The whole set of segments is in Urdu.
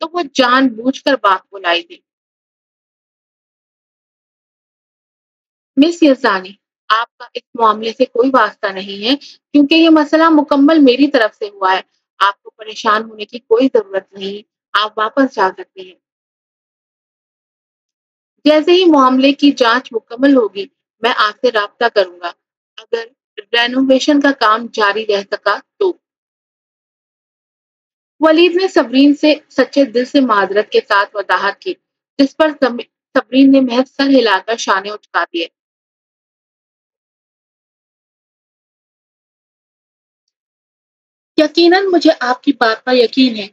تو وہ جان بوجھ کر باپ کو لائی تھی۔ مس یزدانی، آپ کا اس معاملے سے کوئی واسطہ نہیں ہے کیونکہ یہ مسئلہ مکمل میری طرف سے ہوا ہے۔ آپ کو پریشان ہونے کی کوئی ضرورت نہیں، آپ واپس جا سکتے ہیں۔ جیسے ہی معاملے کی جانچ مکمل ہوگی میں آپ سے رابطہ کروں گا۔ اگر رینوویشن کا کام جاری رہ سکا تو ولید نے صبرین سے سچے دل سے معذرت کے ساتھ وضاحت کی، جس پر صبرین نے محض سر ہلا کر شانے اچکا دیے۔ یقیناً مجھے آپ کی بات پر یقین ہے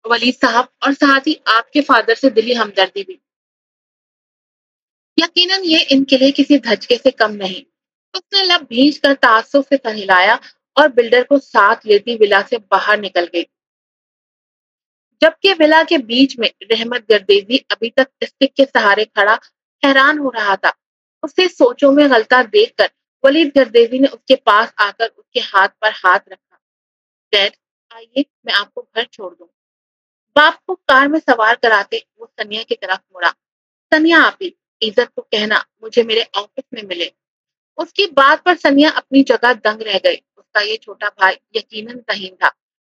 ولید صاحب، اور ساتھ ہی آپ کے فادر سے دلی ہمدردی بھی۔ یقیناً یہ ان کے لیے کسی دھچکے سے کم نہیں۔ اس نے لب بھیج کر تعصب سے سر ہلایا اور بلڈر کو ساتھ لیتی ولا سے باہر نکل گئی، جبکہ ولا کے بیچ میں رحمت گردیزی ابھی تک اسٹک کے سہارے کھڑا حیران ہو رہا تھا۔ اسے سوچوں میں غلطہ دیکھ کر ولید گردیزی نے اس کے پاس آ کر اس کے ہاتھ پر ہاتھ رکھا۔ ڈیڈ، آئیے میں آپ کو گھر چھوڑ دوں۔ باپ کو کار میں سوار کراتے وہ سنیا کی طرف مڑا۔ سنیا آپی، عزت کو کہنا مجھے میرے آفس میں ملے۔ اس کی بات پر سنیا اپنی جگہ دنگ رہ گئی۔ اس کا یہ چھوٹا بھائی یقیناً ذہین تھا۔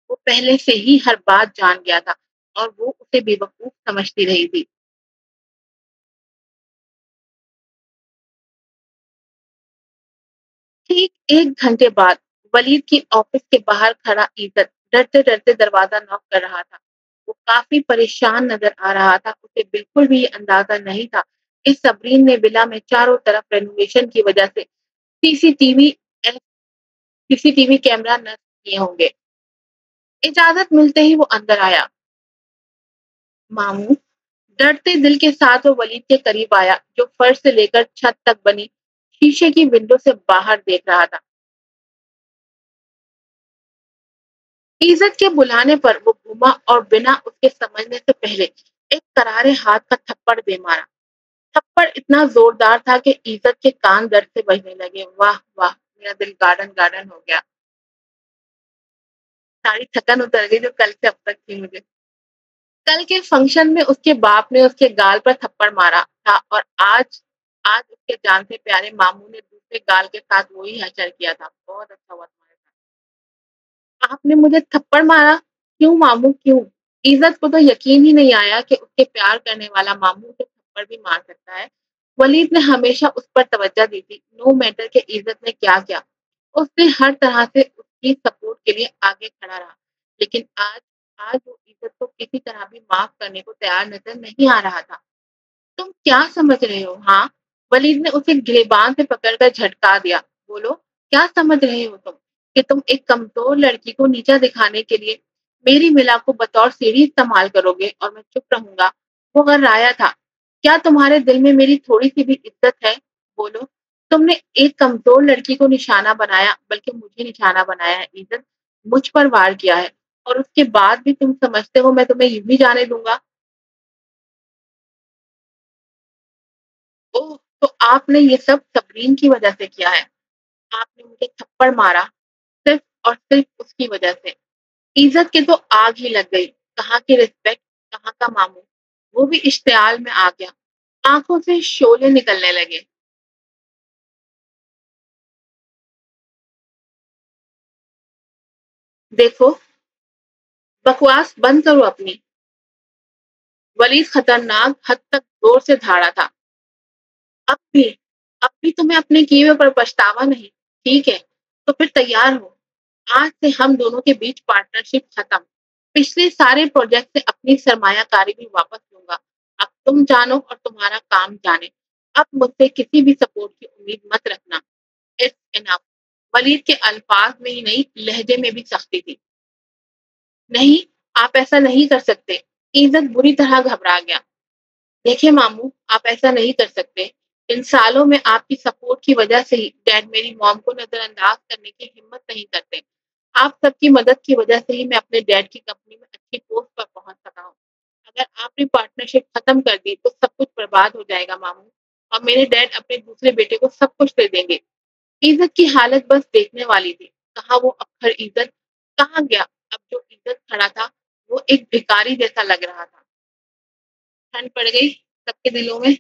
وہ پہلے سے ہی ہر بات جان گیا تھا اور وہ اسے بے وقوف سمجھتی رہی تھی۔ ٹھیک 1 گھنٹے بعد ولید کی آفس کے باہر کھڑا عزت ڈرتے ڈرتے دروازہ نوک کر رہا تھا۔ وہ کافی پریشان نظر آ رہا تھا۔ اسے بالکل بھی یہ اندازہ نہیں تھا کہ صبرین نے ولا میں چاروں طرف رینوویشن کی وجہ سے سی سی ٹی وی سی سی ٹی وی کیمرہ نصب کیے ہوں گے۔ اجازت ملتے ہی وہ اندر آیا۔ ماموں، ڈرتے دل کے ساتھ وہ ولید کے قریب آیا جو فرش سے لے کر چھت تک بنی شیشے کی ونڈو سے باہر دیکھ رہا تھا۔ عزت کے بلانے پر وہ گھوما اور بنا اس کے سمجھنے سے پہلے ایک کرارے ہاتھ کا تھپڑ دے مارا۔ تھپڑ اتنا زوردار تھا کہ عزت کے کان درد سے بجنے لگے۔ واہ واہ، میرا دل گارڈن گارڈن ہو گیا۔ ساری تھکن اتر گئی جو کل سے اب تک تھی مجھے۔ کل کے فنکشن میں اس کے باپ نے اس کے گال پر تھپڑ مارا تھا اور آج آج اس کے جان سے پیارے ماموں نے دوسرے گال کے ساتھ وہی حشر کیا تھا۔ بہت اچھا ہوا تمہارے ساتھ۔ آپ نے مجھے تھپڑ مارا؟ کیوں ماموں کیوں؟ عزت کو تو یقین ہی نہیں آیا کہ اس کے پیار کرنے والا ماموں اسے تھپڑ بھی مار سکتا ہے۔ ولید نے ہمیشہ اس پر توجہ دی تھی، نو میٹر کہ عزت نے کیا کیا۔ اس نے ہر طرح سے اس کی سپورٹ کے لیے آگے کھڑا رہا، لیکن آج آج وہ عزت کو کسی طرح بھی معاف کرنے کو تیار نظر نہیں آ رہا تھا۔ تم کیا سمجھ رہے ہو ہاں؟ ولید نے اسے گریبان سے پکڑ کر جھٹکا دیا۔ بولو، کیا سمجھ رہے ہو تم؟ کہ تم ایک کمزور لڑکی کو نیچا دکھانے کے لیے میری ملا کو بطور سیڑھی استعمال کرو گے اور میں چپ رہوں گا؟ وہ غرایا تھا۔ کیا تمہارے دل میں میری تھوڑی سی بھی عزت ہے؟ بولو، تم نے ایک کمزور لڑکی کو نشانہ بنایا، بلکہ مجھے نشانہ بنایا ہے عزت، مجھ پر وار کیا ہے، اور اس کے بعد بھی تم سمجھتے ہو میں تمہیں یوں ہی جانے دوں گا؟ اوہ، تو آپ نے یہ سب صبرین کی وجہ سے کیا ہے؟ آپ نے مجھے تھپڑ مارا صرف اور صرف اس کی وجہ سے۔ عزت کے تو آگ ہی لگ گئی۔ کہاں کی رسپیکٹ، کہاں کا ماموں، وہ بھی اشتعال میں آ گیا۔ آنکھوں سے شعلے نکلنے لگے۔ دیکھو، بکواس بند کرو اپنی۔ ولید خطرناک حد تک زور سے دھاڑا تھا۔ اب بھی اب بھی تمہیں اپنے کیے ہوئے پر پچھتاوا نہیں؟ ٹھیک ہے، تو پھر تیار ہو۔ آج سے ہم دونوں کے بیچ پارٹنرشپ ختم۔ پچھلے سارے پروجیکٹ سے اپنی سرمایہ کاری بھی واپس لوں گا۔ اب تم جانو اور تمہارا کام جانے۔ اب مجھ سے کسی بھی سپورٹ کی امید مت رکھنا۔ اٹس انف۔ ولید کے الفاظ میں ہی نہیں، لہجے میں بھی سختی تھی۔ نہیں، آپ ایسا نہیں کر سکتے۔ عزت بری طرح گھبرا گیا۔ دیکھیں ماموں، آپ ایسا نہیں کر سکتے۔ ان سالوں میں آپ کی سپورٹ کی وجہ سے ہی ڈیڈ میری موم کو نظر انداز کرنے کی ہمت نہیں کرتے۔ آپ سب کی مدد کی وجہ سے ہی میں اپنے ڈیڈ کی کمپنی میں اچھی پوسٹ پر پہنچ سکا ہوں۔ اگر آپ نے پارٹنرشپ ختم کر دی تو سب کچھ برباد ہو جائے گا ماموں، اور میرے ڈیڈ اپنے دوسرے بیٹے کو سب کچھ دے دیں گے۔ عزت کی حالت بس دیکھنے والی تھی۔ کہاں وہ اکھر عزت، کہاں گیا اب جو عزت کھڑا تھا وہ ایک بھکاری جیسا لگ رہا تھا۔ ٹھنڈ پڑ گئی سب کے دلوں میں۔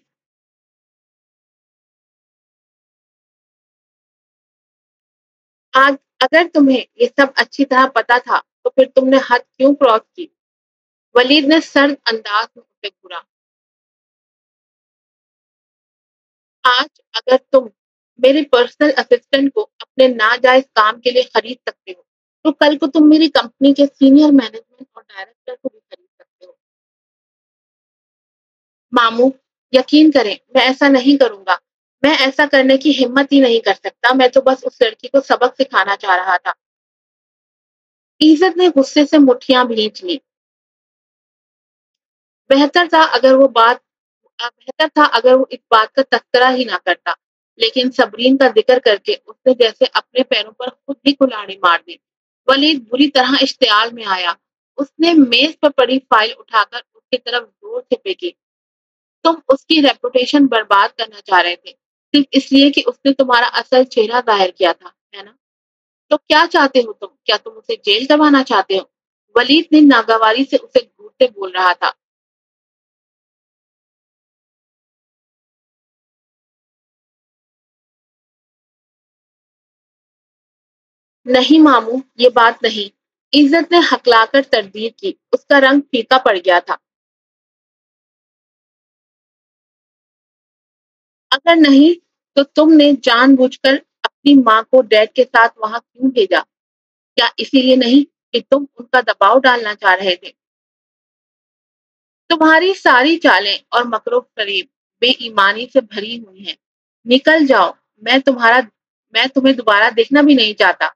آج اگر تمہیں یہ سب اچھی طرح پتا تھا تو پھر تم نے حد کیوں کراس کی؟ ولید نے سرد انداز میں اسے گھورا۔ آج اگر تم میرے پرسنل اسسٹنٹ کو اپنے ناجائز کام کے لیے خرید سکتے ہو تو کل کو تم میری کمپنی کے سینئر مینجمنٹ اور ڈائریکٹر کو بھی خرید سکتے ہو۔ ماموں، یقین کریں میں ایسا نہیں کروں گا۔ میں ایسا کرنے کی ہمت ہی نہیں کر سکتا، میں تو بس اس لڑکی کو سبق سکھانا چاہ رہا تھا۔ عزت نے غصے سے مٹھیاں بھینچ لی۔ بہتر تھا اگر وہ بات بہتر تھا اگر وہ اس بات کا تذکرہ ہی نہ کرتا، لیکن صبرین کا ذکر کر کے اس نے جیسے اپنے پیروں پر خود ہی کلاڑی مار دی۔ ولید بری طرح اشتعال میں آیا۔ اس نے میز پر پڑی فائل اٹھا کر اس کی طرف زور سے پھینکی۔ تم اس کی ریپوٹیشن برباد کرنا چاہ رہے تھے صرف اس لیے کہ اس نے تمہارا اصل چہرہ ظاہر کیا تھا، ہے نا؟ تو کیا چاہتے ہو تم؟ کیا تم اسے جیل کروانا چاہتے ہو؟ ولید نے ناگواری سے اسے گھورتے بول رہا تھا۔ نہیں ماموں، یہ بات نہیں۔ عزت نے ہکلا کر تردید کی۔ اس کا رنگ پھیکا پڑ گیا تھا۔ اگر نہیں تو تم نے جان بوجھ کر اپنی ماں کو ڈیڈ کے ساتھ وہاں کیوں بھیجا؟ کیا اسی لیے نہیں کہ تم ان کا دباؤ ڈالنا چاہ رہے تھے؟ تمہاری ساری چالیں اور مکر و فریب بے ایمانی سے بھری ہوئی ہیں۔ نکل جاؤ، میں تمہارا میں تمہیں دوبارہ دیکھنا بھی نہیں چاہتا۔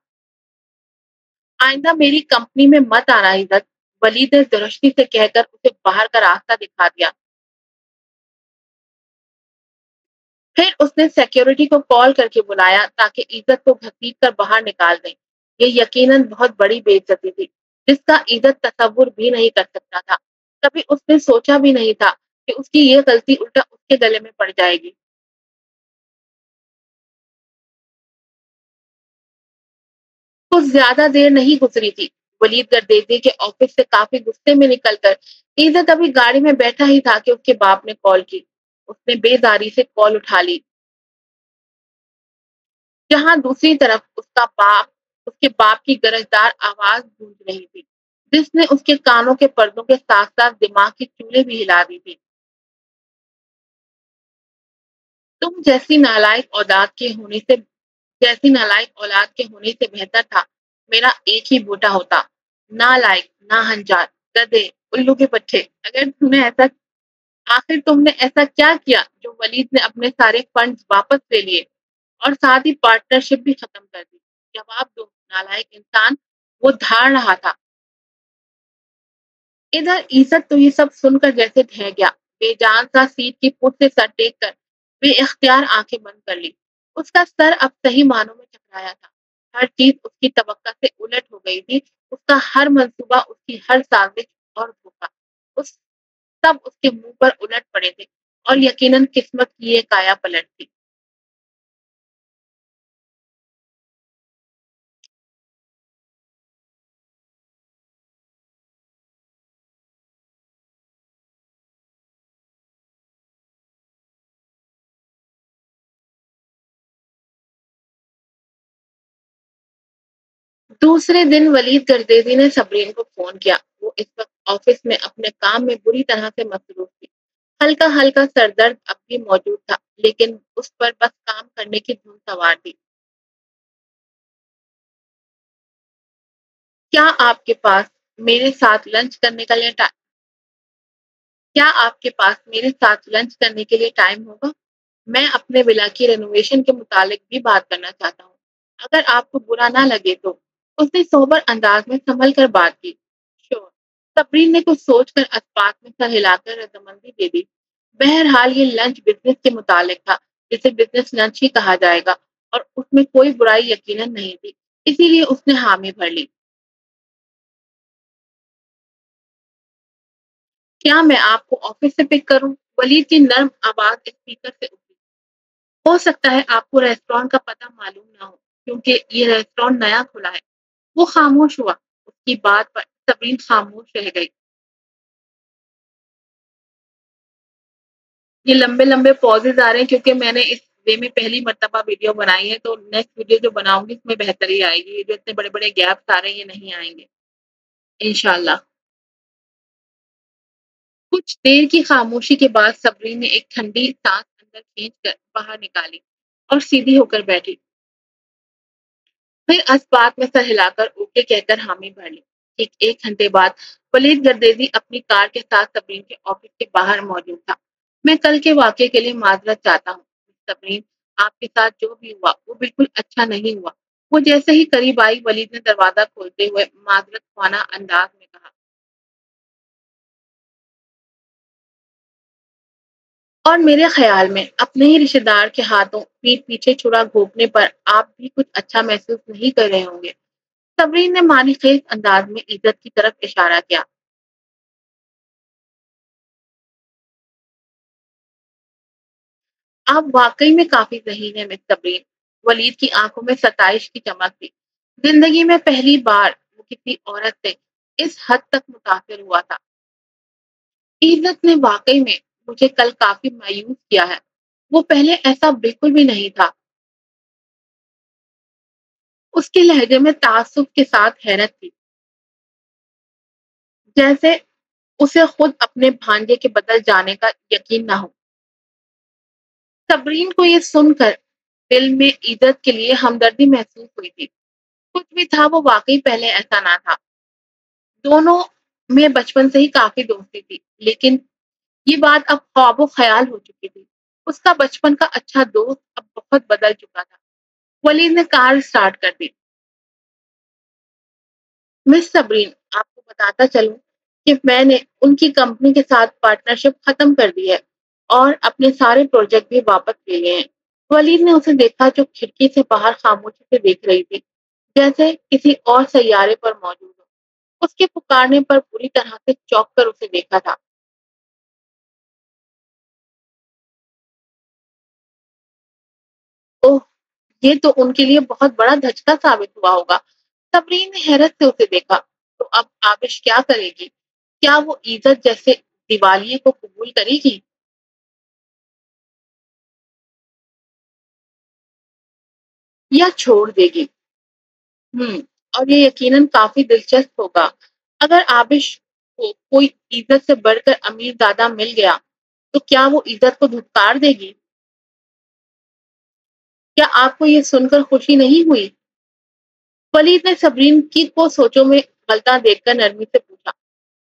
آئندہ میری کمپنی میں مت آنا عزت، ولید نے درشتی سے کہہ کر اسے باہر کا راستہ دکھا دیا۔ پھر اس نے سیکیورٹی کو کال کر کے بلایا تاکہ عزت کو گھسیٹ کر باہر نکال دیں۔ یہ یقیناً بہت بڑی بے عزتی تھی جس کا عزت تصور بھی نہیں کر سکتا تھا۔ کبھی اس نے سوچا بھی نہیں تھا کہ اس کی یہ غلطی الٹا اس کے گلے میں پڑ جائے گی۔ کچھ زیادہ دیر نہیں گزری تھی، ولید گردیزی کے آفس سے کافی غصے میں نکل کر عزت ابھی گاڑی میں بیٹھا ہی تھا کہ اس کے باپ نے کال کی۔ اس نے بیزاری سے کال اٹھا لی، جہاں دوسری طرف اس کے باپ کی گرجدار آواز گونج رہی تھی جس نے اس کے کانوں کے پردوں کے ساتھ ساتھ دماغ کی چولیں بھی ہلا دی تھی۔ تم جیسی نالائق اولاد کے ہونے سے بہتر تھا میرا ایک ہی بیٹا ہوتا۔ نالائق، ناہنجار، گدھے، الو کے بچے۔ آخر تم نے ایسا کیا کیا جو ولید نے اپنے سارے فنڈز واپس لے لیے اور ساتھ ہی پارٹنرشپ بھی ختم کر دی؟ جواب دو نالائق انسان۔ وہ دھاڑ رہا تھا۔ ادھر عزت تو یہ سب سن کر جیسے ڈھہ گیا۔ بے جان سا سیٹ کی پٹ سے سر ٹیک کر بے اختیار آنکھیں بند کر لی۔ اس کا سر اب صحیح معنوں میں چکرایا تھا۔ ہر چیز اس کی توقع سے الٹ ہو گئی تھی۔ اس کا ہر منصوبہ، اس کی ہر سازش اور دھوکہ، اس سب اس کے منہ پر الٹ پڑے تھے اور یقیناً قسمت کی یہ کایا پلٹ تھی۔ دوسرے دن ولید گردیزی نے صبرین کو فون کیا۔ وہ اس وقت آفس میں اپنے کام میں بری طرح سے مصروف تھی۔ ہلکا ہلکا سر درد اب بھی موجود تھا لیکن اس پر بس کام کرنے کی دھن سوار تھی۔ کیا آپ کے پاس میرے ساتھ لنچ کرنے کے لیے کیا آپ کے پاس میرے ساتھ لنچ کرنے کے لیے ٹائم ہوگا؟ میں اپنے ولا کی رینوویشن کے متعلق بھی بات کرنا چاہتا ہوں، اگر آپ کو برا نہ لگے تو۔ اس نے سوبر انداز میں سنبھل کر بات کی۔ شور صبرین نے کچھ سوچ کر اسپات میں سر ہلا کر رضامندی دے دی۔ بہرحال یہ لنچ بزنس کے متعلق تھا جسے بزنس لنچ ہی کہا جائے گا اور اس میں کوئی برائی یقیناً نہیں تھی، اسی لیے اس نے حامی بھر لی۔ کیا میں آپ کو آفس سے پک کروں؟ ولید کی نرم آواز اسپیکر سے اٹھی۔ ہو سکتا ہے آپ کو ریسٹورانٹ کا پتہ معلوم نہ ہو کیونکہ یہ ریسٹورانٹ نیا کھلا ہے۔ وہ خاموش ہوا۔ اس کی بات پر صبرین خاموش رہ گئی۔ یہ لمبے لمبے پوزز آ رہے ہیں کیونکہ میں نے اس وے میں پہلی مرتبہ ویڈیو بنائی ہے، تو نیکسٹ ویڈیو جو بناؤں گی اس میں بہتری آئے گی، یہ جو اتنے بڑے بڑے گیپس آ رہے ہیں یہ نہیں آئیں گے انشاءاللہ۔ کچھ دیر کی خاموشی کے بعد صبری نے ایک ٹھنڈی سانس اندر کھینچ کر باہر نکالی اور سیدھی ہو کر بیٹھی۔ پھر اسبات میں سر ہلا کر اوکے کہہ کر حامی بھر لی۔ ٹھیک 1 گھنٹے بعد ولید گردیزی اپنی کار کے ساتھ صبرین کے آفس کے باہر موجود تھا۔ میں کل کے واقعے کے لیے معذرت چاہتا ہوں صبرین، آپ کے ساتھ جو بھی ہوا وہ بالکل اچھا نہیں ہوا۔ وہ جیسے ہی قریب آئی ولید نے دروازہ کھولتے ہوئے معذرت خوانا انداز میں کہا، اور میرے خیال میں اپنے ہی رشتے دار کے ہاتھوں پیٹھ پیچھے چھڑا گھونپنے پر آپ بھی کچھ اچھا محسوس نہیں کر رہے ہوں گے۔ صبرین نے معنی خیز انداز میں عزت کی طرف اشارہ کیا۔ آپ واقعی میں کافی ذہین ہیں مس صبرین۔ ولید کی آنکھوں میں ستائش کی چمک تھی۔ زندگی میں پہلی بار وہ کسی عورت سے اس حد تک متاثر ہوا تھا۔ عزت نے واقعی میں مجھے کل کافی مایوس کیا ہے۔ وہ پہلے ایسا بالکل بھی نہیں تھا۔ اس کے لہجے میں تعصب کے ساتھ حیرت تھی، جیسے اسے خود اپنے بھانجے کے بدل جانے کا یقین نہ ہو۔ صبرین کو یہ سن کر دل میں عزت کے لیے ہمدردی محسوس ہوئی تھی۔ کچھ بھی تھا وہ واقعی پہلے ایسا نہ تھا۔ دونوں میں بچپن سے ہی کافی دوستی تھی، لیکن یہ بات اب خواب و خیال ہو چکی تھی۔ اس کا بچپن کا اچھا دوست اب بہت بدل چکا تھا۔ ولید نے کار سٹارٹ کر دی۔ مس صبرین، آپ کو بتاتا چلوں کہ میں نے ان کی کمپنی کے ساتھ پارٹنرشپ ختم کر دی ہے اور اپنے سارے پروجیکٹ بھی واپس لے لیے ہیں۔ ولید نے اسے دیکھا جو کھڑکی سے باہر خاموشی سے دیکھ رہی تھی، جیسے کسی اور سیارے پر موجود ہو۔ اس کے پکارنے پر پوری طرح سے چونک کر اسے دیکھا تھا۔ اوہ، یہ تو ان کے لیے بہت بڑا دھچکا ثابت ہوا ہوگا۔ صبرین نے حیرت سے اسے دیکھا۔ تو اب آبش کیا کرے گی؟ کیا وہ عزت جیسے دیوالیے کو قبول کرے گی یا چھوڑ دے گی؟ اور یہ یقیناً کافی دلچسپ ہوگا۔ اگر آبش کو کوئی عزت سے بڑھ کر امیر زادہ مل گیا تو کیا وہ عزت کو دھتکار دے گی؟ کیا آپ کو یہ سن کر خوشی نہیں ہوئی؟ ولید نے صبرین کی کو سوچوں میں غلطہ دیکھ کر نرمی سے پوچھا۔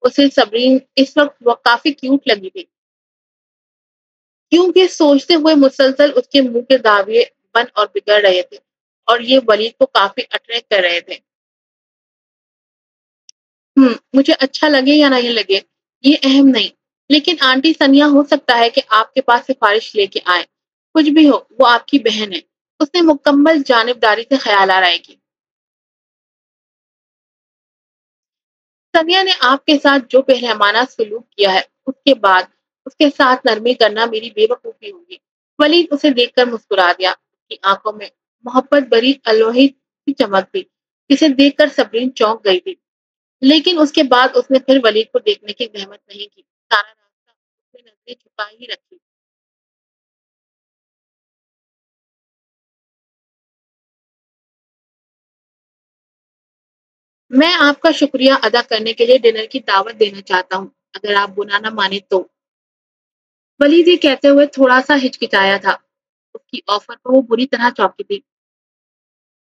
اسے صبرین اس وقت وہ کافی کیوٹ لگی تھی، کیونکہ سوچتے ہوئے مسلسل اس کے منہ کے دعوے بن اور بگڑ رہے تھے اور یہ ولید کو کافی اٹریکٹ کر رہے تھے۔ مجھے اچھا لگے یا نہیں لگے یہ اہم نہیں، لیکن آنٹی سنیا ہو سکتا ہے کہ آپ کے پاس سفارش لے کے آئے۔ کچھ بھی ہو وہ آپ کی بہن ہے۔ اس نے مکمل جانبداری سے خیال آرائے کی۔ سنیا نے آپ کے ساتھ جو بےرحمانہ سلوک کیا ہے اس کے بعد اس کے ساتھ نرمی کرنا میری بے وقوفی ہوگی۔ ولید اسے دیکھ کر مسکرا دیا۔ اس کی آنکھوں میں محبت بری الوہی کی چمک تھی جسے دیکھ کر صبرین چونک گئی تھی، لیکن اس کے بعد اس نے پھر ولید کو دیکھنے کی زحمت نہیں کی۔ سارا راستہ اس نے نظریں چھپا ہی رکھی۔ میں آپ کا شکریہ ادا کرنے کے لیے ڈنر کی دعوت دینا چاہتا ہوں، اگر آپ گناہ نہ مانے تو۔ ولید یہ کہتے ہوئے تھوڑا سا ہچکچایا تھا۔ اس کی آفر پر وہ بری طرح چونکی تھی۔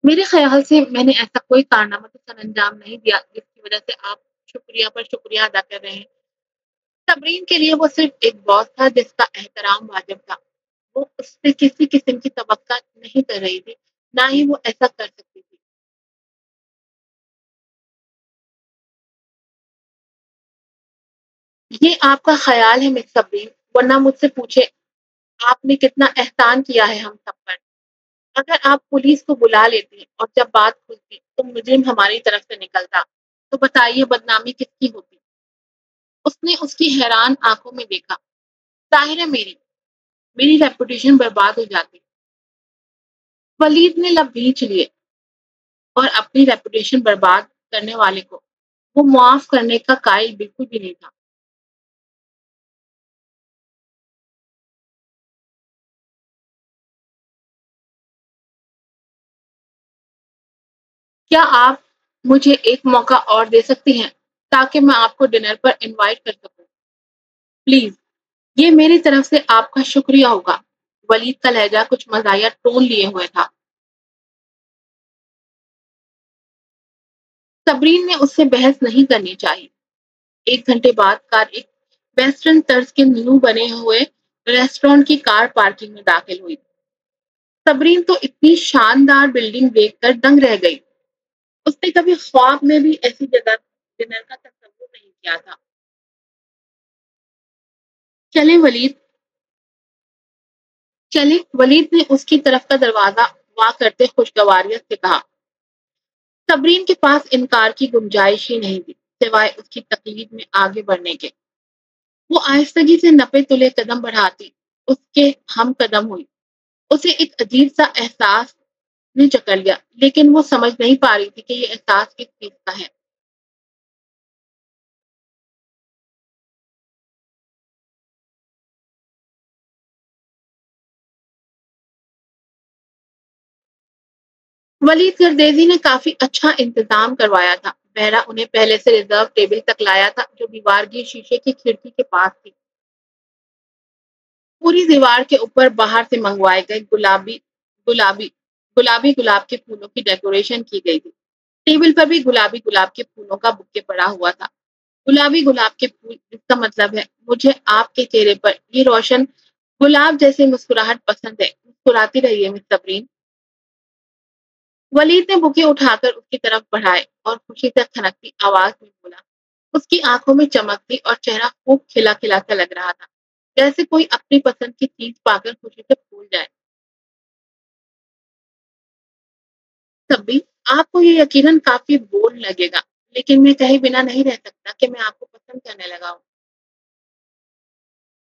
میرے خیال سے میں نے ایسا کوئی کارنامہ تو سر انجام نہیں دیا جس کی وجہ سے آپ شکریہ پر شکریہ ادا کر رہے ہیں۔ صبرین کے لیے وہ صرف ایک باس تھا جس کا احترام واجب تھا۔ وہ اس سے کسی قسم کی توقع نہیں کر رہی تھی، نہ ہی وہ ایسا کر سکتی تھی۔ یہ آپ کا خیال ہے مس صبرین، ورنہ مجھ سے پوچھے آپ نے کتنا احسان کیا ہے ہم سب پر۔ اگر آپ پولیس کو بلا لیتی اور جب بات کھلتی تو مجرم ہماری طرف سے نکلتا، تو بتائیے بدنامی کس کی ہوتی؟ اس نے اس کی حیران آنکھوں میں دیکھا۔ ظاہر ہے میری ریپوٹیشن برباد ہو جاتی۔ ولید نے لب بھینچ لیے، اور اپنی ریپوٹیشن برباد کرنے والے کو وہ معاف کرنے کا قائل بالکل بھی نہیں تھا۔ کیا آپ مجھے ایک موقع اور دے سکتی ہیں تاکہ میں آپ کو ڈنر پر انوائٹ کر سکوں؟ پلیز، یہ میری طرف سے آپ کا شکریہ ہوگا۔ ولید کا لہجہ کچھ مزاحیہ ٹون لیے ہوئے تھا۔ صبرین نے اس سے بحث نہیں کرنی چاہی۔ 1 گھنٹے بعد کار ایک ویسٹرن طرز کے نیو بنے ہوئے ریسٹورانٹ کی کار پارکنگ میں داخل ہوئی۔ صبرین تو اتنی شاندار بلڈنگ دیکھ کر دنگ رہ گئی۔ اس نے کبھی خواب میں بھی ایسی جگہ ڈنر کا تصور نہیں کیا تھا۔ چلیں ولید، چلیں، ولید نے اس کی طرف کا دروازہ وا کرتے خوشگواریت سے کہا۔ صبرین کے پاس انکار کی گنجائش ہی نہیں تھی سوائے اس کی تقلید میں آگے بڑھنے کے۔ وہ آہستگی سے نپے تلے قدم بڑھاتی اس کے ہم قدم ہوئی۔ اسے ایک عجیب سا احساس نے جکڑ لیا، لیکن وہ سمجھ نہیں پا رہی تھی کہ یہ احساس کس چیز کا ہے۔ ولید گردیزی نے کافی اچھا انتظام کروایا تھا۔ بہرہ انہیں پہلے سے ریزرو ٹیبل تک لایا تھا جو دیوار کی شیشے کی کھڑکی کے پاس تھی۔ پوری دیوار کے اوپر باہر سے منگوائے گئے گلابی گلابی گلاب کے پھولوں کی ڈیکوریشن کی گئی تھی۔ ٹیبل پر بھی گلابی گلاب کے پھولوں کا بکے پڑا ہوا تھا۔ گلابی گلاب کے پھول جس کا مطلب ہے مجھے آپ کے چہرے پر یہ روشن گلاب جیسی مسکراہٹ پسند ہے۔ مسکراتی رہیے مس صبرین۔ ولید نے بکے اٹھا کر اس کی طرف بڑھائے اور خوشی سے کھنکتی آواز میں بولا۔ اس کی آنکھوں میں چمک تھی اور چہرہ خوب کھلا کھلا سا لگ رہا تھا، جیسے کوئی اپنی پسند کی چیز پا کر خوشی سے پھول جائے۔ تب بھی آپ کو یہ یقیناً کافی بور لگے گا، لیکن میں کہیں بنا نہیں رہ سکتا کہ میں آپ کو پسند کرنے لگا ہوں۔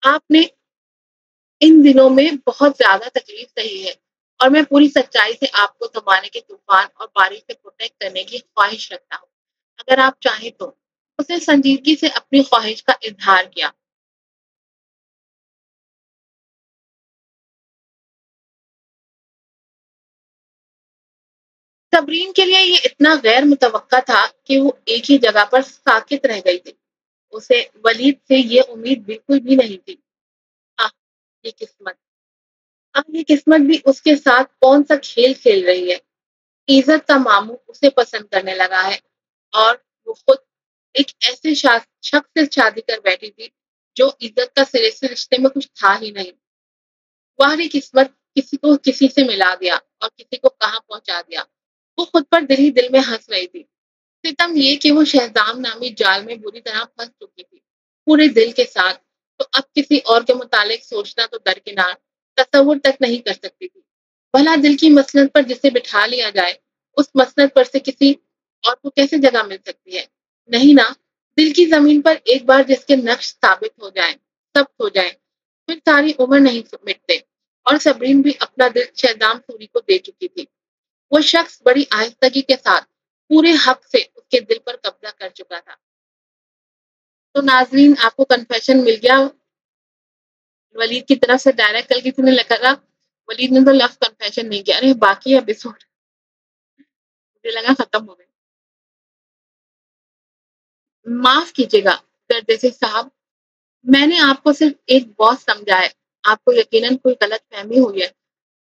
آپ نے ان دنوں میں بہت زیادہ تکلیف سہی ہے اور میں پوری سچائی سے آپ کو زمانے کے طوفان اور بارش سے پروٹیکٹ کرنے کی خواہش رکھتا ہوں۔ اگر آپ چاہیں تو اس نے سنجیدگی سے اپنی خواہش کا اظہار کیا۔ صبرین کے لیے یہ اتنا غیر متوقع تھا کہ وہ ایک ہی جگہ پر ساکت رہ گئی تھی۔ اسے ولید سے یہ امید بالکل بھی نہیں تھی۔ آہ، یہ قسمت، یہ قسمت بھی اس کے ساتھ کون سا کھیل کھیل رہی ہے۔ عزت کا ماموں اسے پسند کرنے لگا ہے اور وہ خود ایک ایسے شخص سے شادی کر بیٹھی تھی جو عزت کا سرے سے رشتے میں کچھ تھا ہی نہیں۔ واہی قسمت، کسی کو کسی سے ملا دیا اور کسی کو کہاں پہنچا دیا۔ وہ خود پر دل ہی دل میں ہنس رہی تھی۔ ستم یہ کہ وہ شہزام نامی جال میں بری طرح پھنس چکی تھی پورے دل کے ساتھ، تو اب کسی اور کے متعلق سوچنا تو درکنار، تصور تک نہیں کر سکتی تھی۔ بھلا دل کی مسند پر جسے بٹھا لیا جائے، اس مسند پر سے کسی اور کو کیسے جگہ مل سکتی ہے؟ نہیں نا، دل کی زمین پر ایک بار جس کے نقش ثابت ہو جائیں، ثبت ہو جائیں، پھر ساری عمر نہیں مٹتے۔ اور صبرین بھی اپنا دل شہزام سوری کو دے چکی تھی۔ وہ شخص بڑی آہستگی کے ساتھ پورے حق سے اس کے دل پر قبضہ کر چکا تھا۔ تو ناظرین، آپ کو کنفیشن مل گیا ولید کی طرف سے ڈائریکٹ۔ کل کسی نے لکھا، ولید نے تو لفظ کنفیشن نہیں کیا۔ ارے باقی ایپیسوڈ مجھے لگا ختم ہو گئے۔ معاف کیجیے گا گردیسی صاحب، میں نے آپ کو صرف ایک باس سمجھا ہے۔ آپ کو یقیناً کوئی غلط فہمی ہوئی ہے۔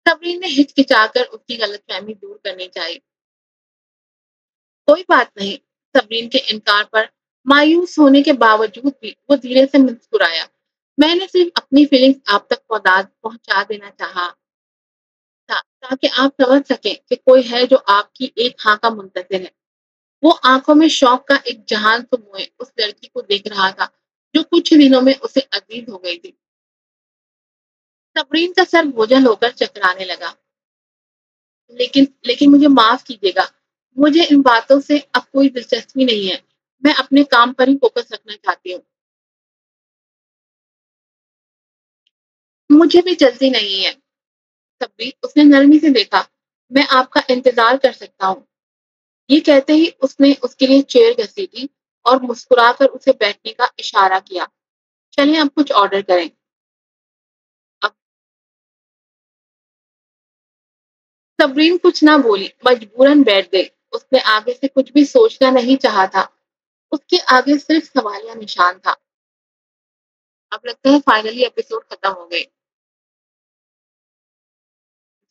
صبرین نے ہچکچا کر اس کی غلط فہمی دور کرنی چاہی۔ کوئی بات نہیں۔ صبرین کے انکار پر مایوس ہونے کے باوجود بھی وہ دھیرے سے مسکرایا۔ میں نے صرف اپنی فیلنگز آپ تک پہنچا دینا چاہا تھا تاکہ آپ سمجھ سکیں کہ کوئی ہے جو آپ کی ایک ہاں کا منتظر ہے۔ وہ آنکھوں میں شوق کا ایک جہان سموئے اس لڑکی کو دیکھ رہا تھا جو کچھ دنوں میں اسے عزیز ہو گئی تھی۔ صبرین کا سر بوجھل ہو کر چکرانے لگا۔ لیکن مجھے معاف کیجیے گا، مجھے ان باتوں سے اب کوئی دلچسپی نہیں ہے۔ میں اپنے کام پر ہی فوکس رکھنا چاہتی ہوں۔ مجھے بھی جلدی نہیں ہے۔ صبری، اس نے نرمی سے دیکھا، میں آپ کا انتظار کر سکتا ہوں۔ یہ کہتے ہی اس نے اس کے لیے چیئر گھسیٹی اور مسکرا کر اسے بیٹھنے کا اشارہ کیا۔ چلیں اب کچھ آرڈر کریں۔ اب صبرین کچھ نہ بولی، مجبوراً بیٹھ گئی۔ اس نے آگے سے کچھ بھی سوچنا نہیں چاہا تھا۔ اس کے آگے صرف سوالیہ نشان تھا۔ اب لگتا ہے فائنلی ایپیسوڈ ختم ہو گئے۔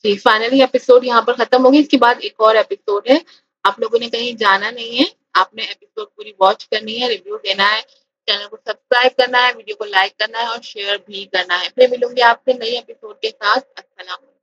جی فائنلی ایپیسوڈ یہاں پر ختم ہو گئی۔ اس کے بعد ایک اور ایپیسوڈ ہے۔ آپ لوگوں نے کہیں جانا نہیں ہے، آپ نے ایپیسوڈ پوری واچ کرنی ہے، ریویو دینا ہے، چینل کو سبسکرائب کرنا ہے، ویڈیو کو لائک کرنا ہے اور شیئر بھی کرنا ہے۔ پھر ملوں گی آپ سے نئی ایپیسوڈ کے ساتھ۔ السلام علیکم۔